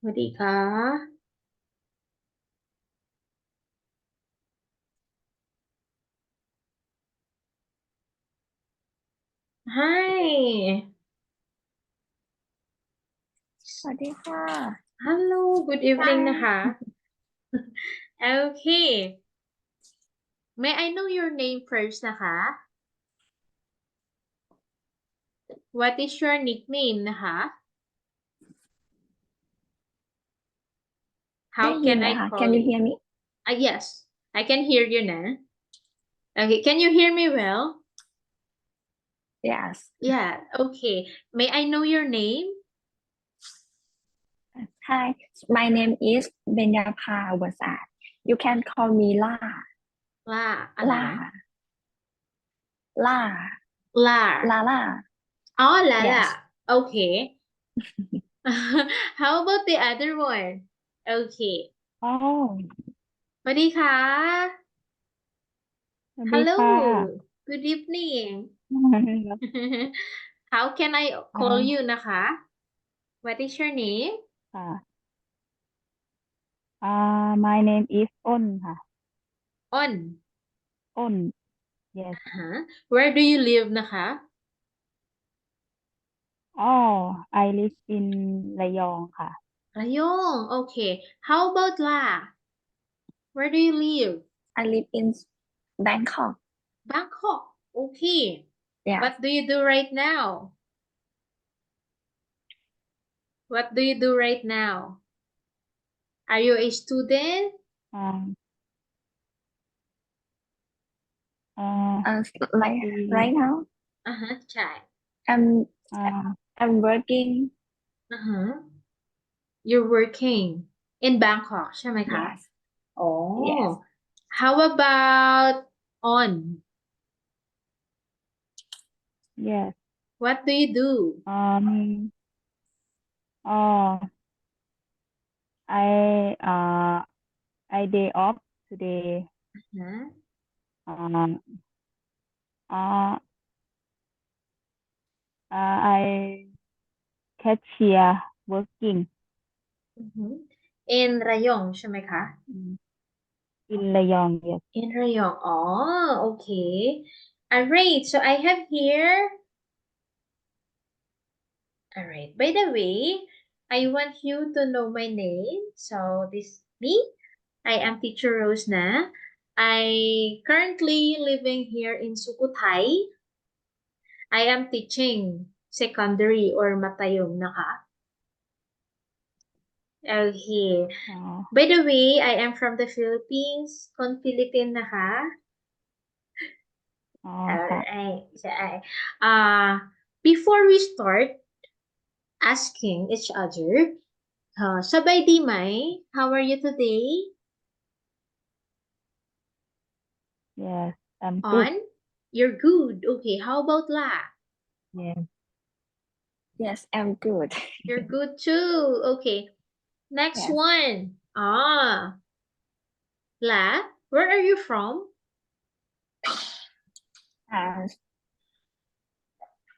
วัสดีค่ะ Hi สวัสดีค่ะ Hello good evening นะคะ Okay May I know your name first นะคะ What is your nickname นะคะ ได้ How ยิน can ไหม I คะ call Can you you hear me? Yes I can hear you นะ Okay can you hear me well Yes. Yeah okay May I know your name Hi, my name is Benyapha Wasat. You can call me La. ล่าอะไร La. นะ La. ล่า La La. อ๋อล่าล่า Yes. Okay How about the other one Okay อ๋อ สวัสดีค่ะ สวัสดีค่ะ Hello good evening How can I call you นะคะ What is your name ค่ะ my name is อ้นค่ะ อ้น อ้น Yes. Where do you live นะคะ I live in ระยองค่ะ ระยอง Okay How about ล่า Where do you live I live in Bangkok. Bangkok Okay Yes. What do you do right now What do you do right now Are you a student Um, like Mm. right now, ใช่ I'm I'm working. You're working in Bangkok ใช่ไหมคะ Yes. Oh Yes. How about on Yes. What do you do Oh, I day off today. Huh? Um, uh, I cashier working In Rayong ใช่ไหมคะ in Rayong. Yes. In Rayong okay Alright so I have here Alright by the way I want you to know my name so this me I am teacher Rose na I currently living here in Sukhothai I am teaching secondary or matayong naka Okay. Oh, By the way, I am from the Philippines. Kon Philippine na ka?ค่ะ Alright. So, before we start asking each other, sabay di may, how are you today? Yes. I'm good. On? You're good. Okay, how about la? Yes. Yes, I'm good. You're good too. Okay. Next Yes. one. La, where are you from? Uh,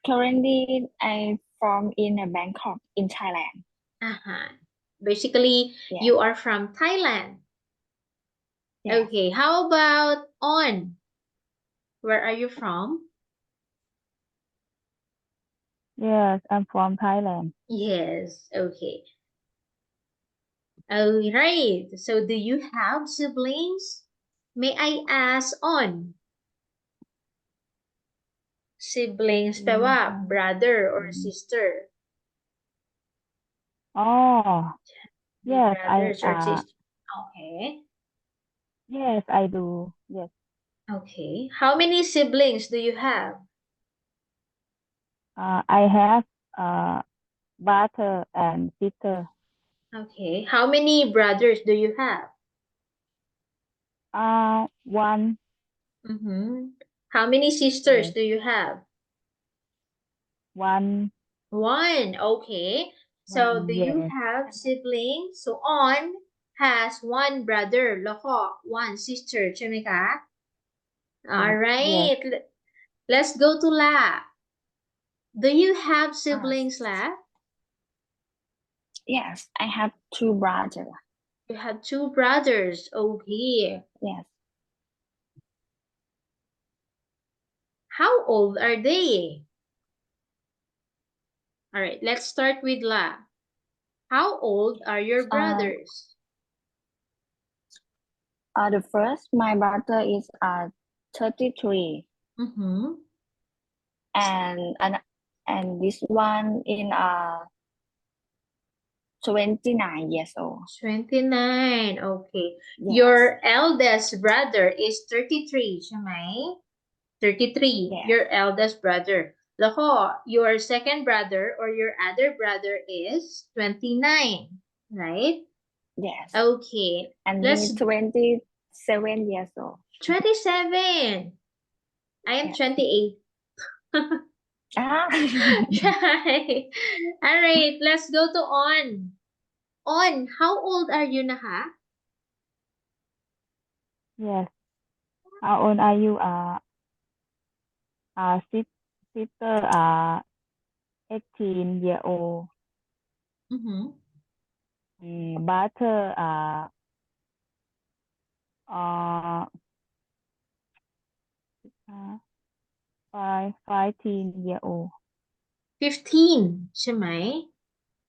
Currently, I'm from in Bangkok in Thailand. Uh-huh. Basically, Yes. you are from Thailand. Yes. Okay, how about on? Where are you from? Yes, I'm from Thailand. Yes, okay. All right. So do you have siblings? May I ask on? Siblings แปลว่า brother or sister. Oh, yes, Brothers or sisters. Okay. yes, I do. Yes. Okay. How many siblings do you have? I have brother and sister. Okay. How many brothers do you have? One. How many sisters Yes. do you have? One. One. Okay. So do you Yes. have siblings? So on has one brother,แล้วก็ one sister ใช่ไหมคะ All Yes. right. Let's go to La. Do you have Ah, siblings, La? Yes, I have two brothers. You have two brothers. Okay. Yes. How old are they? All right, let's start with La. How old are your Uh, brothers? the first, my brother is 33, Mm-hmm. and this one in 29 years old. 29. Okay. Yes. Your eldest brother is 33, siya may? 33. Yes. Your eldest brother. Lako, your second brother or your other brother is 29, right? Yes. Okay. And Let's me 27 years old. 27. I am Yes. 28. Ah. Right. All right, let's go to On. On, how old are you na ha? Yes. How old are you? Sister, 18-year-old. Mm-hmm. Brother, uh, 15-year-old. 15, siya may?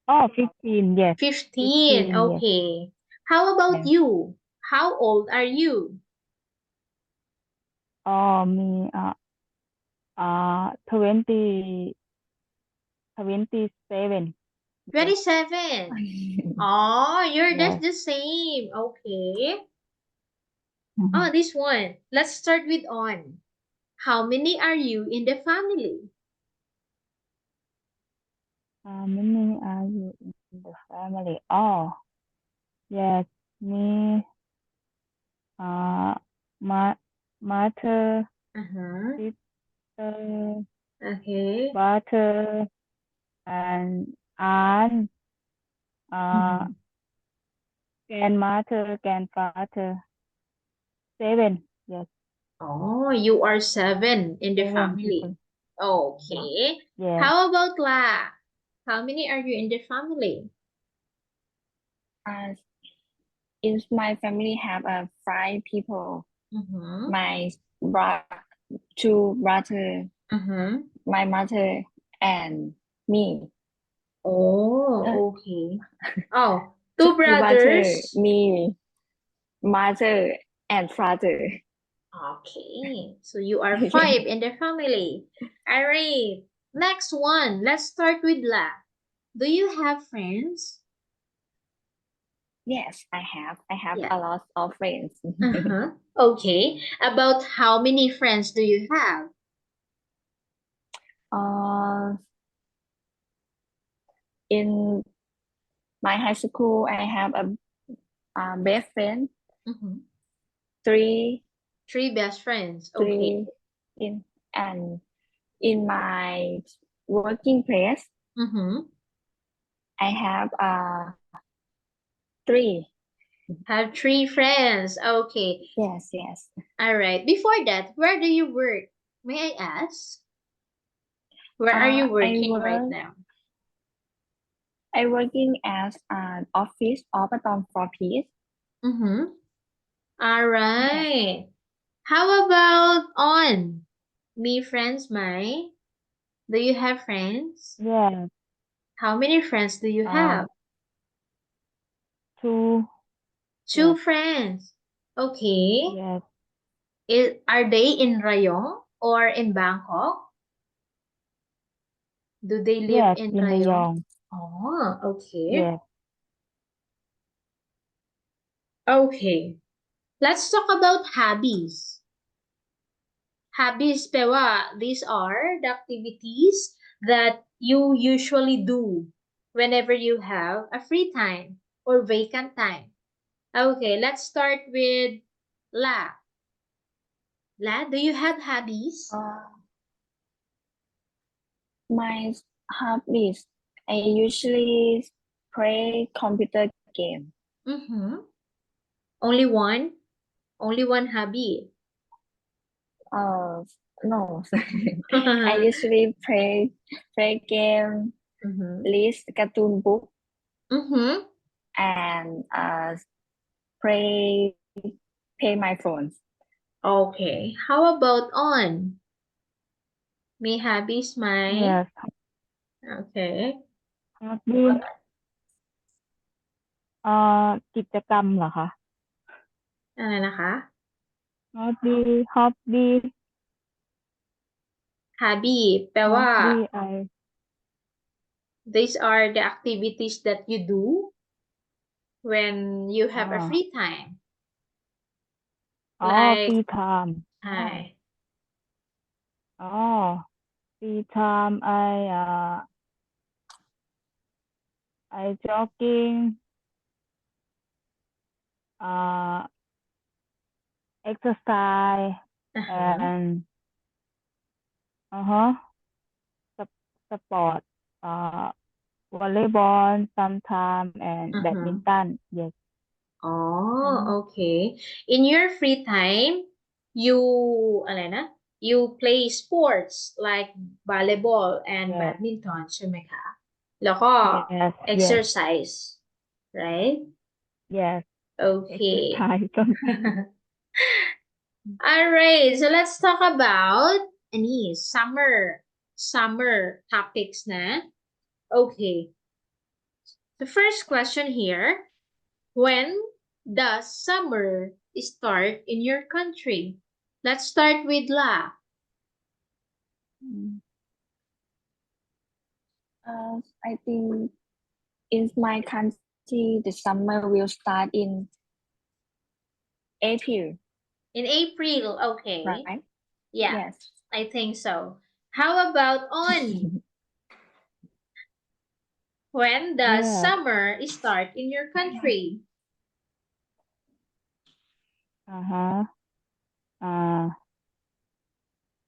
Oh, 15, yes. 15, 15, yes. okay. How about Yes. you? How old are you? Oh, me, 27. 27. Oh, that's Yes. the same. Okay. Mhm. Oh, this one. Let's start with On. How many are you in the family? How many are you in the family? Oh, yes. Me, my mother, Uh-huh. sister, Okay. brother, and aunt, Mhm. grandmother, grandfather. 7. Yes, Oh, you are 7 in the 7 family. people. Okay. Yes. How about La? How many are you in the family? In my family have 5 people. Mm-hmm. My bro 2 brother, Mm-hmm. my mother, and me. Oh, okay. Oh, 2 2 brother, brothers. me, mother, and father. Okay. So you are 5 in the family. All right. Next one. Let's start with La. Do you have friends? Yes, I have. I have Yeah. a lot of friends. Uh-huh. Okay. About how many friends do you have? Uh, in my high school, I have a best friend, Mm-hmm. 3, 3 best friends. Okay. 3 in and in my working place, Mm-hmm. I have 3. Have 3 friends. Okay. Yes, yes. All right. Before that, where do you work? May I ask? Where are you I working right work now? I working as an office operator for peace. Mm-hmm. All Yes. right. How about On? Me friends, Mai? Do you have friends? Yes. How many friends do you have? 2. 2 Yes. friends. Okay. Yes. Are they in Rayong or in Bangkok? Do they live Yes, in in Rayong? Rayong. Oh, okay. Yes. Okay. Let's talk about hobbies. Hobbies, pewa, these are the activities that you usually do whenever you have a free time or vacant time. Okay, let's start with La. La, do you have hobbies? My hobbies, I usually play computer game. Mm-hmm. Only one? Only one hobby? No, I usually play game, Mm-hmm. read cartoon book. Mm-hmm. and pay my phones. Okay. How about on? May hobbies my... Yes. Okay. Hobby กิจกรรมเหรอคะ Ano naka? Hobby Hobby. แปลว่า I these are the activities that you do when you have a free time. Like, free time ใช่ free time I jogging exercise อ่าฮะ and uh-huh sport volleyball sometime and Uh-huh. badminton yes Oh, okay. In your free time, you, ano na? You play sports like volleyball and yes badminton ใช่ไหมคะ แล้วก็ yes exercise, right? yes Okay. exercise All right, so let's talk about any summer topics na. Okay. The first question here, when does summer start in your country? Let's start with La. I think in my country, the summer will start in April, In April, okay. right? Yeah, Yes. I think so. How about on? When does Yes. summer start in your country?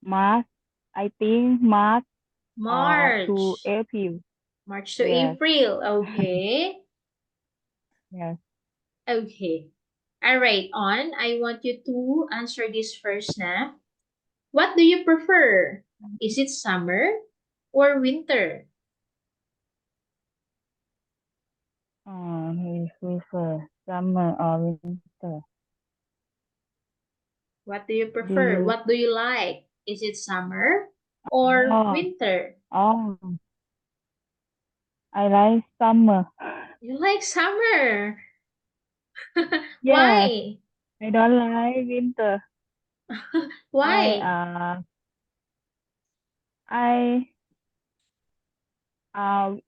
March I think March March. to April March to Yes. April, okay. yes Okay. All right, on. I want you to answer this first na. What do you prefer? Is it summer or winter? we prefer summer or winter What do you prefer? you- What do you like? Is it summer or Oh. winter? I like summer You like summer. Yes. Why? I don't like winter Why? I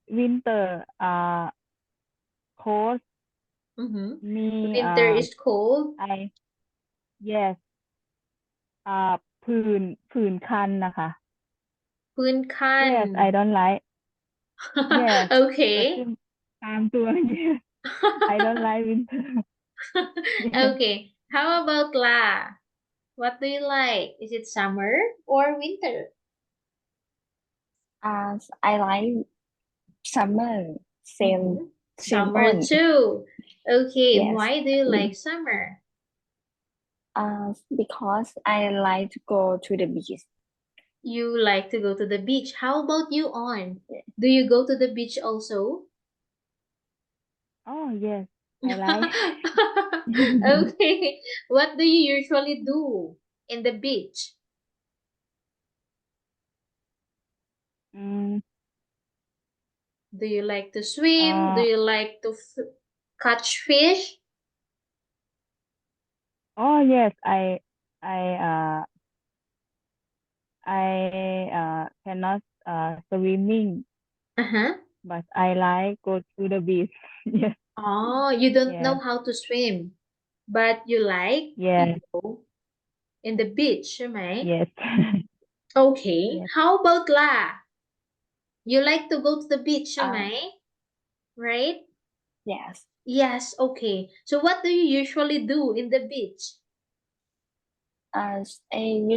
winter cold Mm-hmm. me Winter is cold. I yes ผื่นคันนะคะ พื้นคัน yes I don't like yes Okay. the ตามตัว yes I don't like winter yes Okay. How about La? What do you like? Is it summer or winter? I like summer. Same, Mhm. same Summer on. too. Okay. Yes. Why do you like summer? Because I like to go to the beach. You like to go to the beach. How about you, On? Do you go to the beach also? oh yes I like Okay. What do you usually do in the beach? mm, Do you like to swim? Do you like to catch fish? oh yes I cannot swimming Uh-huh. but I like go to the beach yes Oh, you don't know yes how to swim, but you like yes to go in the beach, ใช่ไหม? yes Okay. Yes. How about La? You like to go to the beach, ใช่ไหม? Right? Yes. Yes, okay. So what do you usually do in the beach? I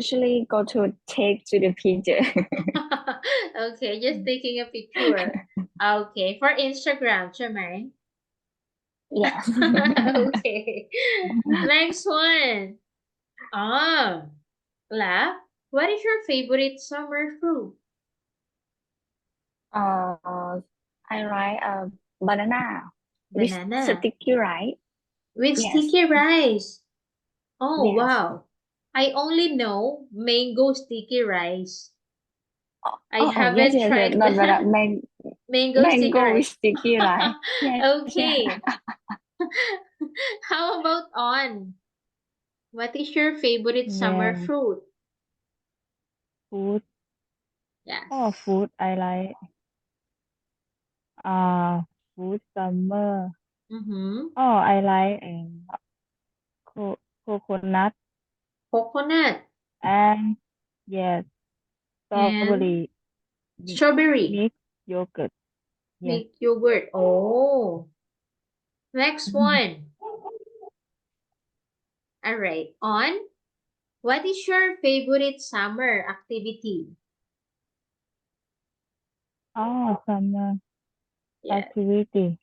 usually go to take to the picture. Okay, just taking a picture. Okay, for Instagram, ใช่ไหม? Yes. Okay. Next one. La, what is your favorite summer fruit? I like banana with Banana. sticky rice. With Yes. sticky rice. Oh, Yes. wow. I only know mango sticky rice. I Yes, haven't yes, tried not banana, mango sticky mango with rice. sticky rice. Yes, Okay. How about on? What is your favorite summer Yeah, fruit? food. Yes. Oh, food I like. Food summer. Mm-hmm. Oh, I like coconut Coconut and yes, and strawberry strawberry. mixed yogurt. Yes. Make yogurt. Oh. Next one. All right. On. What is your favorite summer activity? Oh, summer Yes. activity.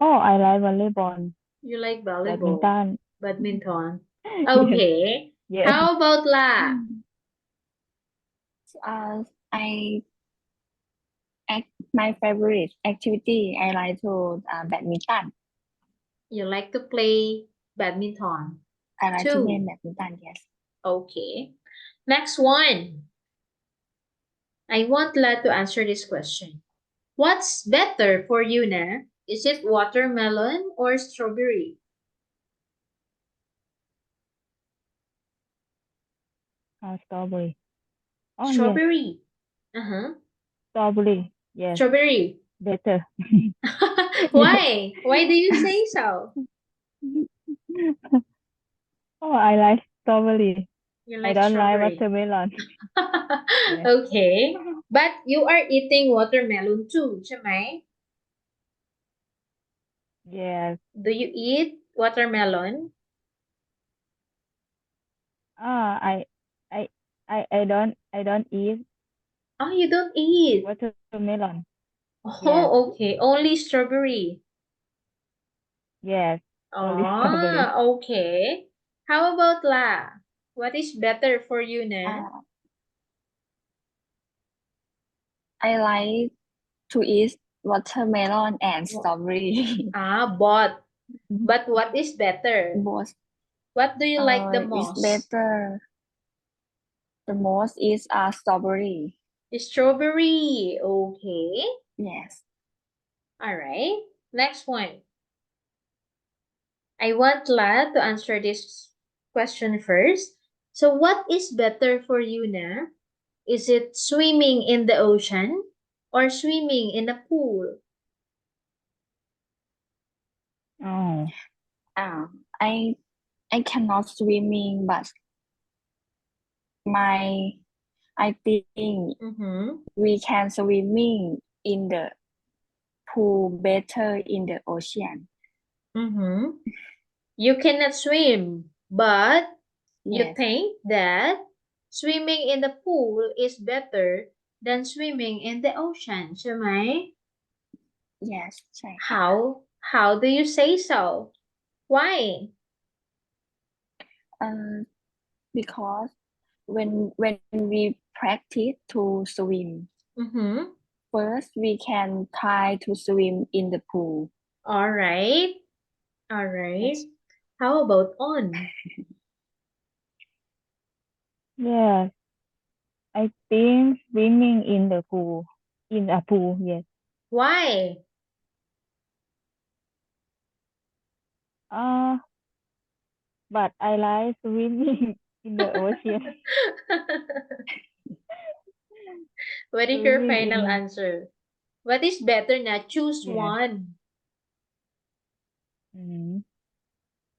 Oh, I like volleyball, You like volleyball, badminton. badminton. Yes, Okay. yes. How about La? I my favorite activity, I like to badminton. You like to play badminton I like to play too. badminton. Yes. Okay. Next one. I want La to answer this question. What's better for you, Na? Is it watermelon or strawberry? Strawberry. Oh, yes, Strawberry. Uh-huh. strawberry. Yes, Strawberry. better. Yes. Why? Why do you say so? Oh, I like strawberry. You I like don't like strawberry. watermelon. Yes. Okay. But you are eating watermelon too, ใช่ไหม? Yes. Do you eat watermelon? I I I don't eat Oh, you don't eat. watermelon. Yes. Oh, okay. Only strawberry. Yes. Only strawberry. Ah, okay. How about La? What is better for you, Na? I like to eat watermelon and strawberry. But what is better? Both. What do you like the It's most? better. The most is strawberry. Strawberry. Okay. Yes. All right. Next one. I want La to answer this question first. So what is better for you, Na? Is it swimming in the ocean or swimming in a pool? Oh. I cannot swimming, but I think Mm-hmm. we can swimming in the pool better in the ocean. Mm-hmm. You cannot swim, but you Yes. think that swimming in the pool is better than swimming in the ocean, ใช่ไหม? Yes. ใช่ค่ะ How do you say so? Why? Because when we practice to swim, Mm-hmm. first we can try to swim in the pool. All right. All right. How about on? Yes. I think swimming in the pool. In a pool, yes. Why? But I like swimming in the ocean. What is your Swimming final in answer? What is better na? Choose yes. one.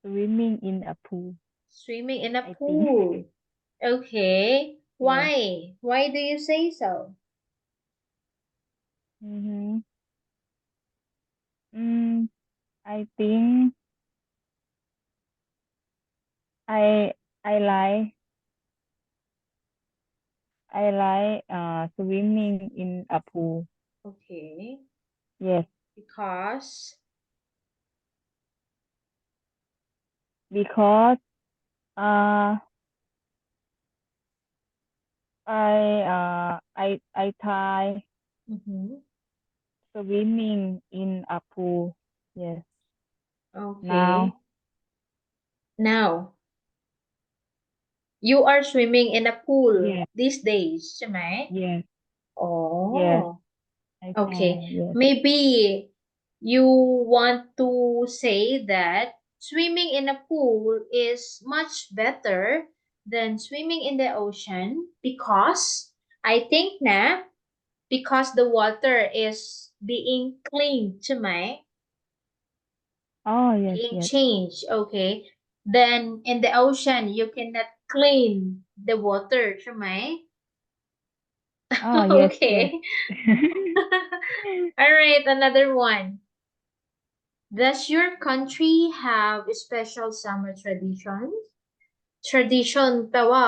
Swimming in a pool. Swimming in a I think. pool. Okay. Yes. Why? Why do you say so? Mm-hmm. I think I I like swimming in a pool. Okay. Yes, Because because uh I try mm-hmm. swimming in a pool. Yes. Okay. Now. Now, you are swimming in a pool Yes. these days, ใช่ไหม Yes. Oh, Yes. I okay. can. Yes. Maybe you want to say that swimming in a pool is much better than swimming in the ocean because I think na because the water is being cleaned ใช่ไหม Oh, yes, Being yes. changed, okay. Then in the ocean you cannot clean the water ใช่ไหม Oh, yes, Okay. yes. All right, another one. Does your country have special summer traditions? Tradition แปลว่า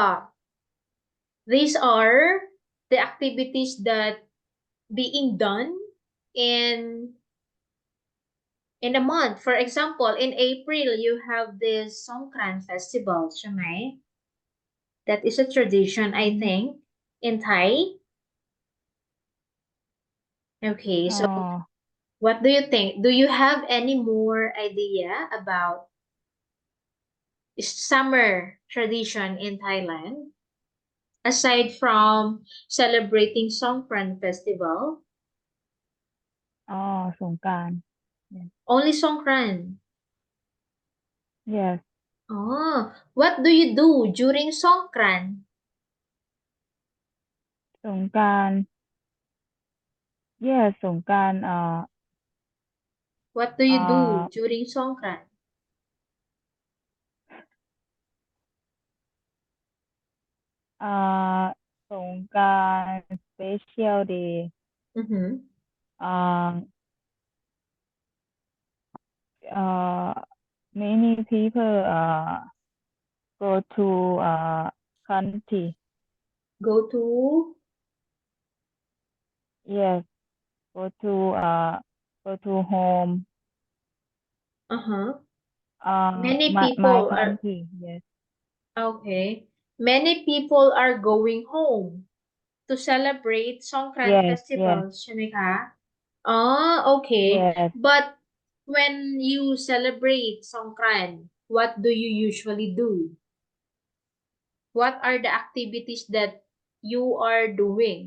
these are the activities that being done in a month. For example, in April you have this Songkran festival ใช่ไหม That is a tradition, I think, in Thai. Okay, so Oh, what do you think? Do you have any more idea about summer tradition in Thailand? Aside from celebrating Songkran festival, oh, สงกรานต์ only Songkran. Yes. Oh, what do you do during Songkran? สงกรานต์ Yes, สงกรานต์ What do you do uh, during Songkran? สงกรานต์ Special Day. Mm-hmm. Uh, Many people go to country. Go to Yes, go to home. uh-huh. Uh, Many my people are country. Yes. okay. Many people are going home to celebrate Songkran Yes. festival, Yes. ใช่ไหมคะ okay. Yes. But when you celebrate Songkran, what do you usually do? What are the activities that you are doing?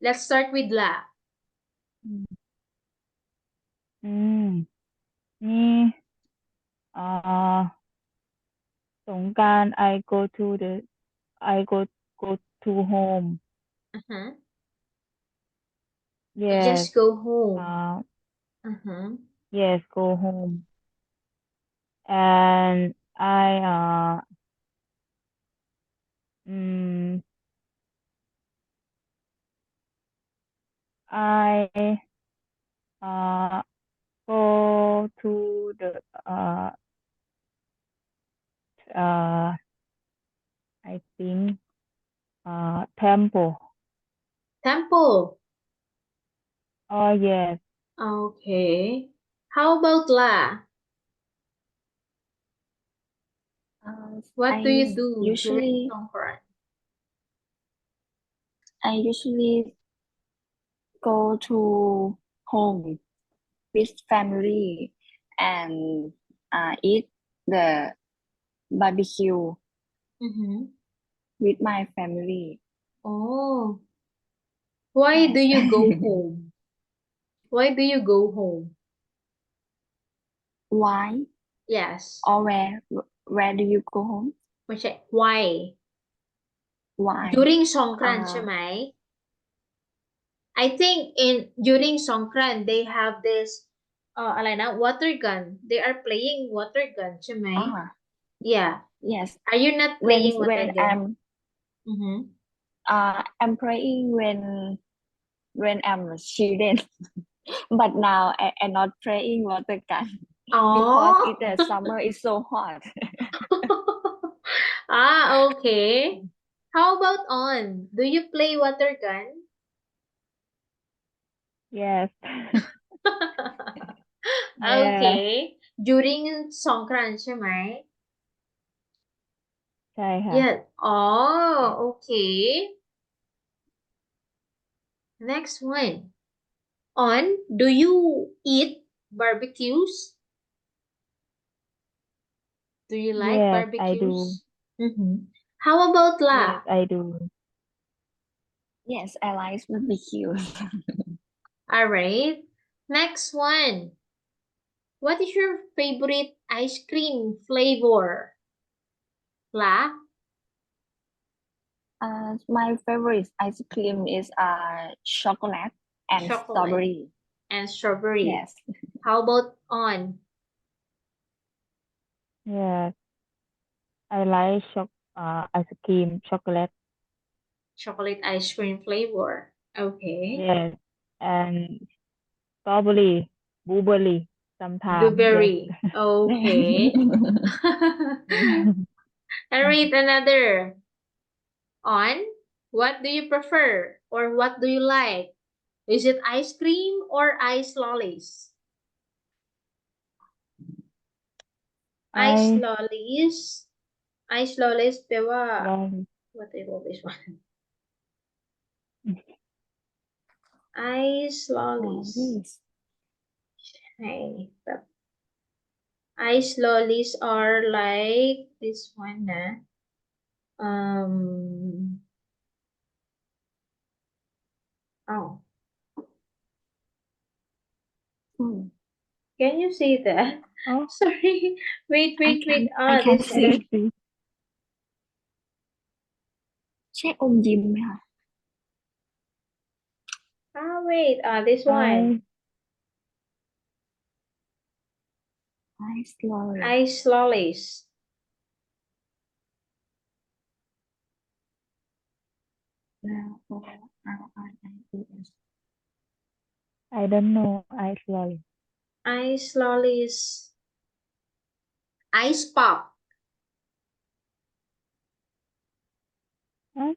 Let's start with La. นี่สงกรานต์ I go to home. Uh-huh. You Yes. just go home. Uh-huh. Yes, go home. And I go to the I think temple. Temple. Oh, yes. Okay. How about La? What do you I do during usually Songkran? I usually go to home with family and eat the barbecue Mm-hmm. with my family. Oh, why do Yes. you go home? Why do you go home? Why Yes. or where do you go home? ไม่ใช่ why Why? during Songkran ใช่ Uh, ไหม I think during Songkran they have thisอะไรนะ water gun they are playing water gun ใช่ไหม yeah yes. are you not When playing water when gun mm-hmm. I'm praying when I'm children, but now I'm not praying water gun because Oh. the summer is so hot. Okay. How about do you play water gun? Yes. Okay. During Songkran ใช่ไหม ใช่ค่ะ Yeah. Oh, okay. Next one. On, do you eat barbecues? Do you like Yes, I do. barbecues? How about La? Yes, I do. Yes, I like barbecue. All right. Next one. What is your favorite ice cream flavor? La? My favorite ice cream is chocolate and Chocolate strawberry. and strawberry. Yes. How about On? Yes, I like ice cream, chocolate. Chocolate ice cream flavor. Okay. Yes, and strawberry, blueberry, sometimes. Yes. Blueberry. Okay. All right, another. On, what do you prefer or what do you like? Is it ice cream or ice lollies? Ice I lollies. Ice lollies แปลว่า love what do you call this one? Ice lollies. Yes. Hey, ice lollies are like this one, nah. Oh, Mm. can you see that? oh, Sorry. Wait. I Ah, can this see. one. let's see. ใช่อมยิ้มไหมคะ Ah, wait. Ah, this one. Ice lolly. Ice lollies. Lollies. I don't know ice lolly. Ice lollies. Ice pop. Huh?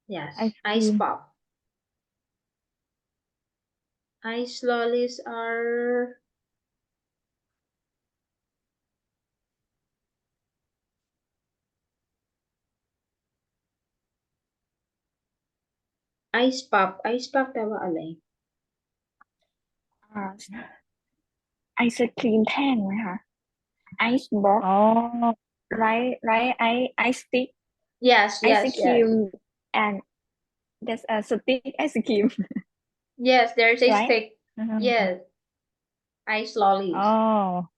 Yes, Ice ice cream. pop. Ice lollies are ice pop. Ice pop แปลว่าอะไร? ไอศครีมแท่งไหมคะ Ice box Oh, right ice stick Yes, ice yes, yes. cream and there's a stick ice cream Yes, there's a Right? stick. Yes. Ice lollies. Oh,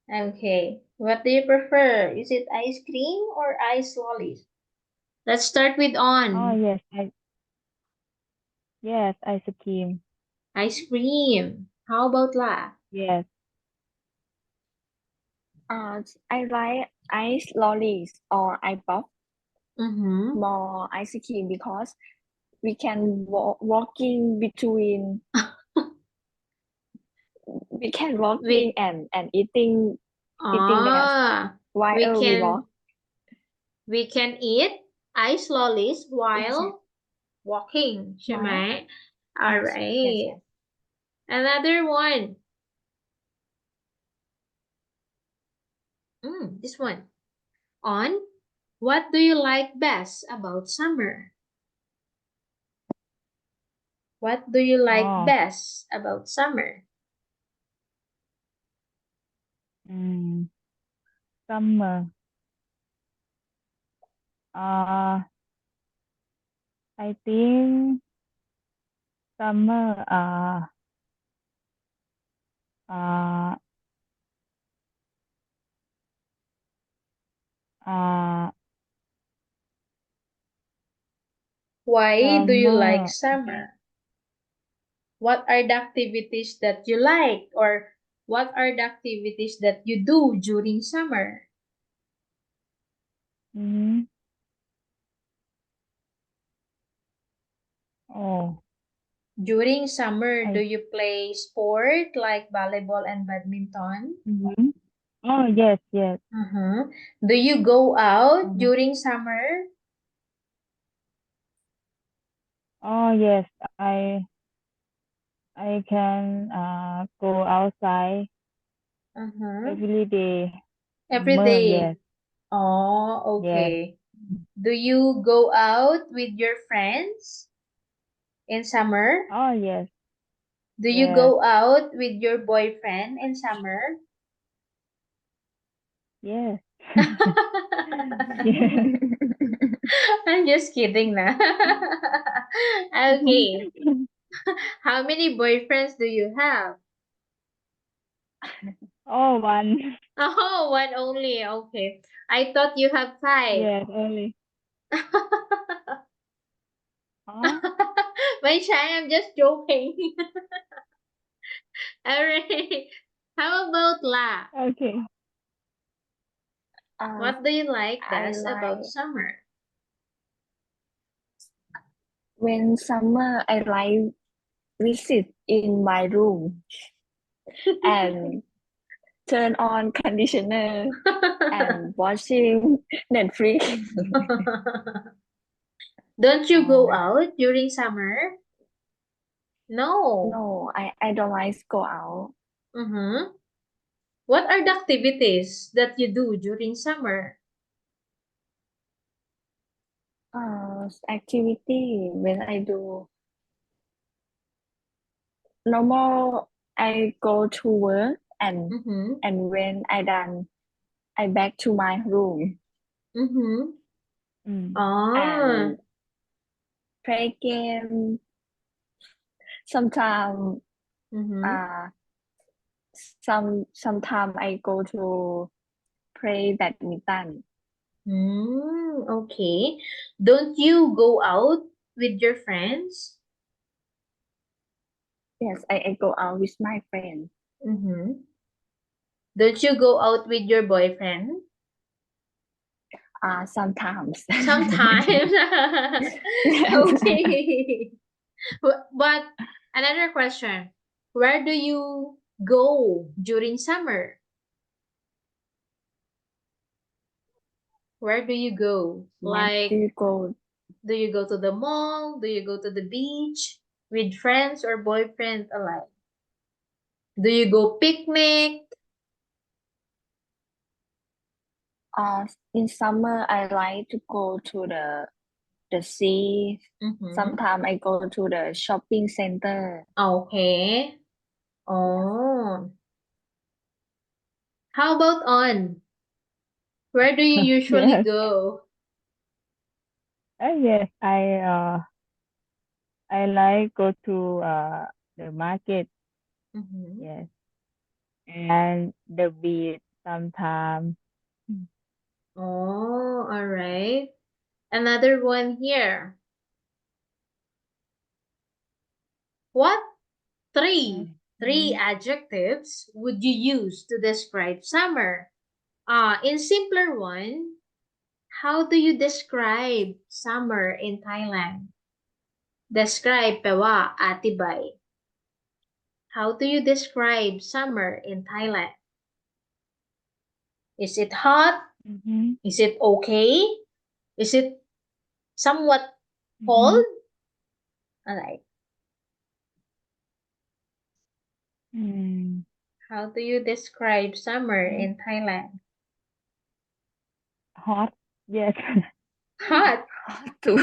Okay. What do you prefer? Is it ice cream or ice lollies? Let's start with On. oh yes, yes, ice cream. Ice cream. How about La? Yes. I like ice lollies or ice pop more ice cream because we can walking between we can walking and eating that Ah, while we walk. we can eat ice lollies Yes, while walking, ใช่ไหม? All yes, right. yes. Another one. This one. On, what do you like best about summer? What do you like Oh. best about summer? Summer. I think summer. Why do you like Summer. summer? What are the activities that you like, or what are the activities that you do during summer? Oh, During summer, I- do you play sport like volleyball and badminton? oh yes, yes. Do you go out Mhm. during summer? Oh yes, I can go outside every day. Every Summer, day. yes. Oh, Yes. okay. Do you go out with your friends? in summer? Oh, yes. Do you Yes. go out with your boyfriend in summer? Yes. Yes. I'm just kidding na. Okay. How many boyfriends do you have? Oh, one. Oh, one only. Okay. I thought you have 5. Yes, only. Huh? My shy, I'm just joking. Alright. How about La? Okay. What do you like I best about like summer? when summer I like visit in my room and turn on conditioner and watching Netflix. Don't you go Oh, out during summer? No. No, I don't like go out. Mm-hmm. What are the activities that you do during summer? Activity when I do normal, I go to work Mm-hmm. and when I done, I back to my room Mm-hmm. mm. Ah. and play game. Sometimes, Mm-hmm. uh, sometime I go to play badminton. Okay. Don't you go out with your friends? Yes, I go out with my friend. Mm-hmm. Don't you go out with your boyfriend? Sometimes. Sometimes. Yes. Okay. But another question. Where do you go during summer? Where do you go? Where do Like, you go? do you go to the mall? Do you go to the beach with friends or boyfriend alike? Do you go picnic? In summer, I like to go to the sea. Mm-hmm. Sometimes I go to the shopping center. Okay. Yes. Oh. How about on? Where do you usually Yes. go? Yes, I like go to the market. Mm-hmm. Yes. And the beach sometimes. Oh, all right. Another one here. What Yes. three adjectives would you use to describe summer? In simpler one, how do you describe summer in Thailand? Describe pewa atibay. How do you describe summer in Thailand? Is it hot? Mm-hmm. Is it okay? Is it somewhat Mm-hmm. cold? Alright. Mm. How do you describe summer Yes. in Thailand? Hot. Yes. Hot. Too.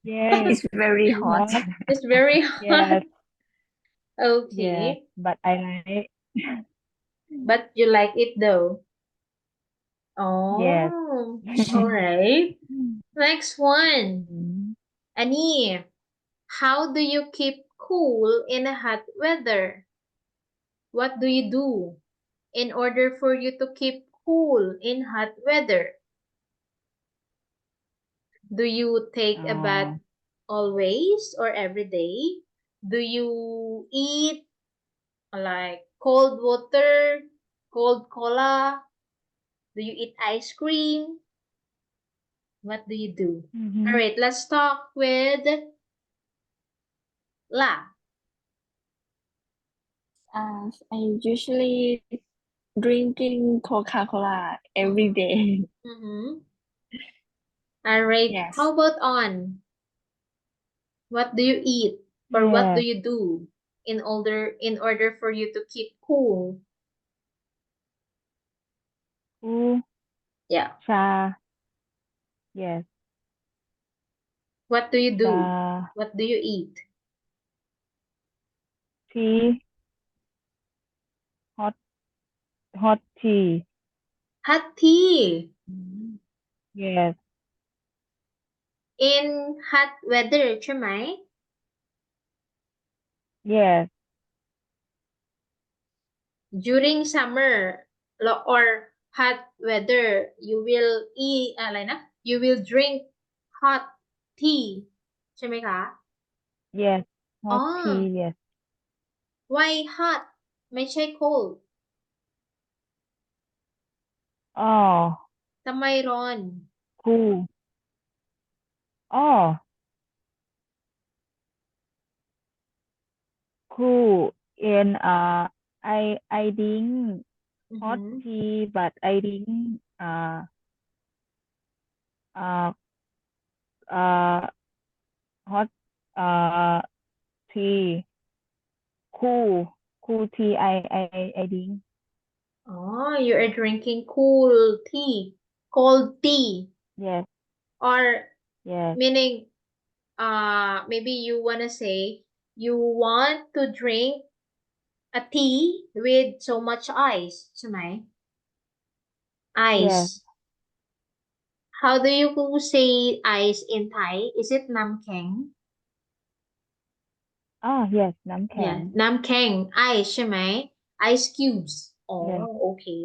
Yes. It's very Too hot. hot. It's very Yes. hot. Yes. Okay. But I like. But you like it though. Yes. Oh, all right. Next one. Mm. Ani, how do you keep cool in a hot weather? What do you do in order for you to keep cool in hot weather? Do you take a bath Uh, always or every day? Do you eat like cold water, cold cola? Do you eat ice cream? What do you do? All mm-hmm. right, let's talk with La. I usually drinking Coca-Cola every day. Mm-hmm. All right, Yes. how about on? What do you eat or what do Yes. you do in order for you to keep cool? Ooh, Yeah. cha. Yes. What do you do? Cha. What do you eat? tea, hot tea. Hot tea. Yes, In hot weather ใช่ไหม yes, During summer or hot weather you will eat อะไรนะ you will drink hot tea ใช่ไหมคะ yes, hot อ๋อ tea, yes. why hot ไม่ใช่ cold อ๋อ ทำไมร้อน cool. อ๋อ cool. And I drink อือ hot หือ tea, but I drink uh uh hot tea. Cool tea. I drink. Oh, you are drinking cool tea, cold tea, Yes, or yes, meaning, maybe you wanna say you want to drink a tea with so much ice, ใช่ไหม yes. Ice. How do you say ice in Thai? Is it น้ำแข็ง? Yes, น้ำแข็ Yeah, ง น้ำแข็ง ice ใช่ไหม Ice cubes. Oh, Yes. okay.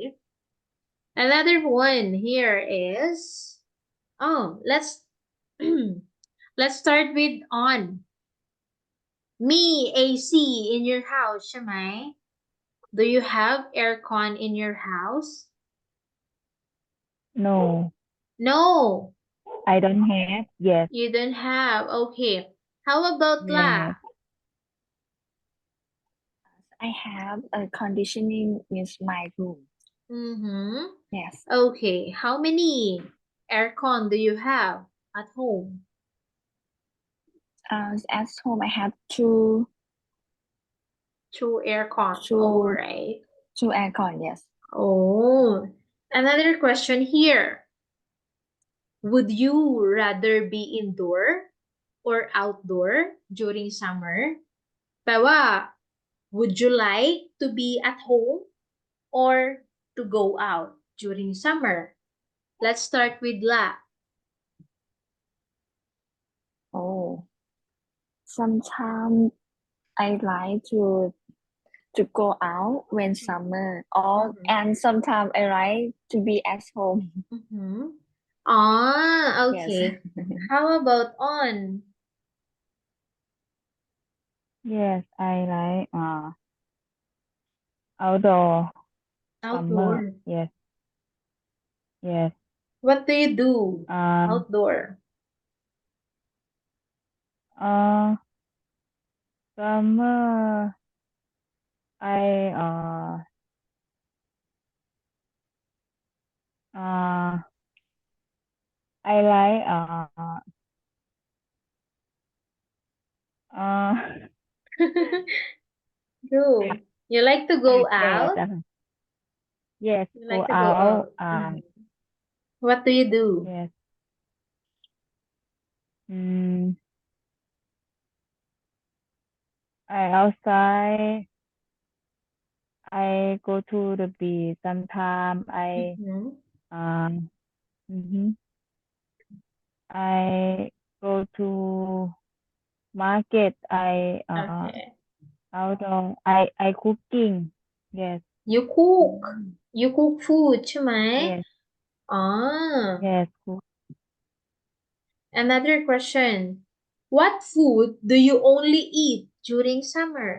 Another one here is, let's let's start with on. Me, AC in your house ใช่ไหม Do you have aircon in your house? No, No, I don't have. Yes, you don't have. Okay. How about La? yes. I have a conditioning in my room. Mm-hmm. Yes. Okay. How many aircon do you have at home? At home I have two 2 aircon. Two. All right. aircon. Yes. Oh, another question here. Would you rather be indoor or outdoor during summer? แปลว่า would you like to be at home or to go out during summer? Let's start with La. Oh, sometimes I like to go out when summer, and sometimes I like to be at home. Mm-hmm. Ah, okay. Yes. How about on? Yes, I like outdoor summer. Outdoor. Yes, yes. What do you do Um, outdoor? Summer. I I like Go. You like to go out? yes, You go like to go out. out. Mhm. What do you do? Yes. I outside. I go to the beach. Sometimes Mhm. mhm. I go to market. Okay. Outdoor. I cooking. Yes. You cook. You cook food ใช่ไหม Yes. Ah, Yes. Cook. another question. What food do you only eat during summer?